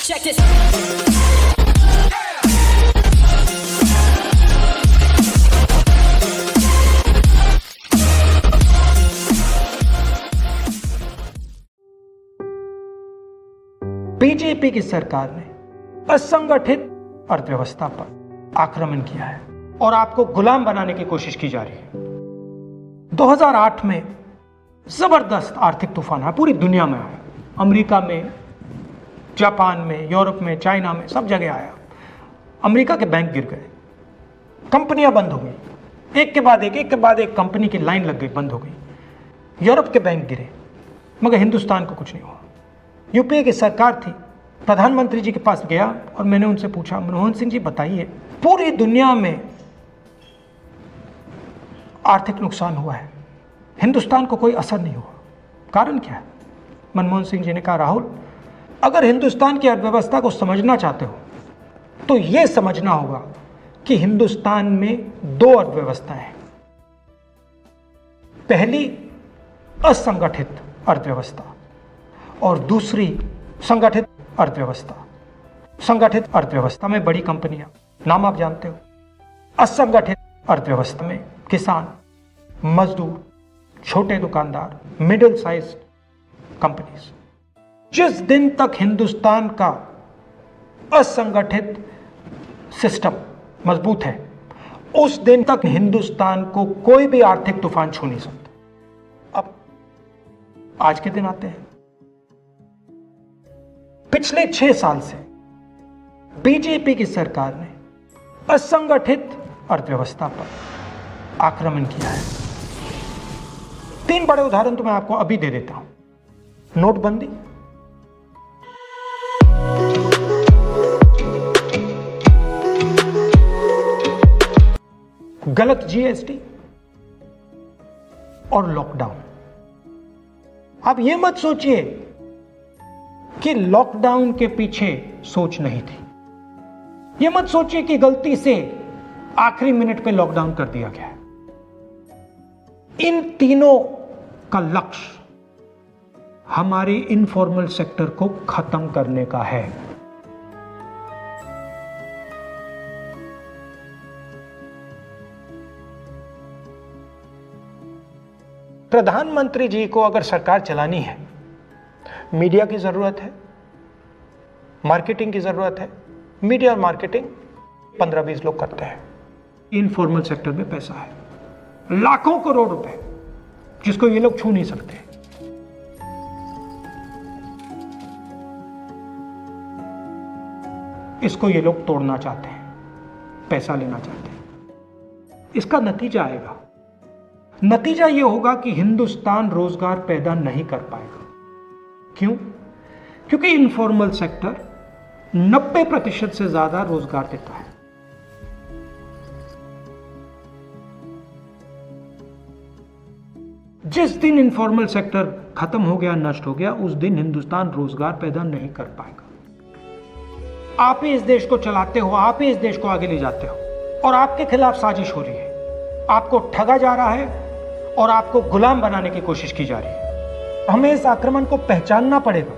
Check this. BJP की सरकार ने असंगठित अर्थव्यवस्था पर आक्रमण किया है और आपको गुलाम बनाने की कोशिश की जा रही है। 2008 में जबरदस्त आर्थिक तूफान है, पूरी दुनिया में आया, अमेरिका में, जापान में, यूरोप में, चाइना में, सब जगह आया। अमेरिका के बैंक गिर गए, कंपनियां बंद हो गई, एक के बाद एक कंपनी की लाइन लग गई, बंद हो गई। यूरोप के बैंक गिरे, मगर हिंदुस्तान को कुछ नहीं हुआ। यूपीए की सरकार थी, प्रधानमंत्री जी के पास गया और मैंने उनसे पूछा, मनमोहन सिंह जी बताइए, पूरी दुनिया में आर्थिक नुकसान हुआ है, हिंदुस्तान को कोई असर नहीं हुआ, कारण क्या है? मनमोहन सिंह जी ने कहा, राहुल, अगर हिंदुस्तान की अर्थव्यवस्था को समझना चाहते हो तो यह समझना होगा कि हिंदुस्तान में दो अर्थव्यवस्थाएं हैं। पहली असंगठित अर्थव्यवस्था और दूसरी संगठित अर्थव्यवस्था। संगठित अर्थव्यवस्था में बड़ी कंपनियां, नाम आप जानते हो। असंगठित अर्थव्यवस्था में किसान, मजदूर, छोटे दुकानदार, मिडिल साइज कंपनीज। जिस दिन तक हिंदुस्तान का असंगठित सिस्टम मजबूत है, उस दिन तक हिंदुस्तान को कोई भी आर्थिक तूफान छू नहीं सकता। अब आज के दिन आते हैं। पिछले 6 साल से बीजेपी की सरकार ने असंगठित अर्थव्यवस्था पर आक्रमण किया है। 3 बड़े उदाहरण तो मैं आपको अभी दे देता हूं। नोटबंदी, गलत जीएसटी और लॉकडाउन। आप यह मत सोचिए कि लॉकडाउन के पीछे सोच नहीं थी। यह मत सोचिए कि गलती से आखिरी मिनट पे लॉकडाउन कर दिया गया है। इन तीनों का लक्ष्य हमारे इनफॉर्मल सेक्टर को खत्म करने का है। प्रधानमंत्री जी को अगर सरकार चलानी है, मीडिया की जरूरत है, मार्केटिंग की जरूरत है। मीडिया और मार्केटिंग 15-20 लोग करते हैं। इनफॉर्मल सेक्टर में पैसा है, लाखों करोड़ रुपए, जिसको ये लोग छू नहीं सकते। इसको ये लोग तोड़ना चाहते हैं, पैसा लेना चाहते हैं। इसका नतीजा आएगा। नतीजा यह होगा कि हिंदुस्तान रोजगार पैदा नहीं कर पाएगा। क्यों? क्योंकि इनफॉर्मल सेक्टर 90% से ज्यादा रोजगार देता है। जिस दिन इनफॉर्मल सेक्टर खत्म हो गया, नष्ट हो गया, उस दिन हिंदुस्तान रोजगार पैदा नहीं कर पाएगा। आप ही इस देश को चलाते हो, आप ही इस देश को आगे ले जाते हो, और आपके खिलाफ साजिश हो रही है। आपको ठगा जा रहा है और आपको गुलाम बनाने की कोशिश की जा रही है। हमें इस आक्रमण को पहचानना पड़ेगा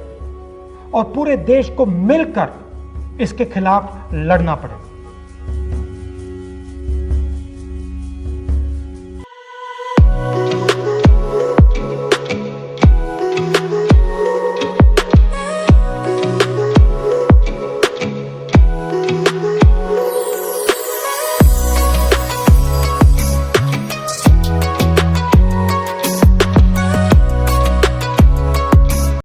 और पूरे देश को मिलकर इसके खिलाफ लड़ना पड़ेगा।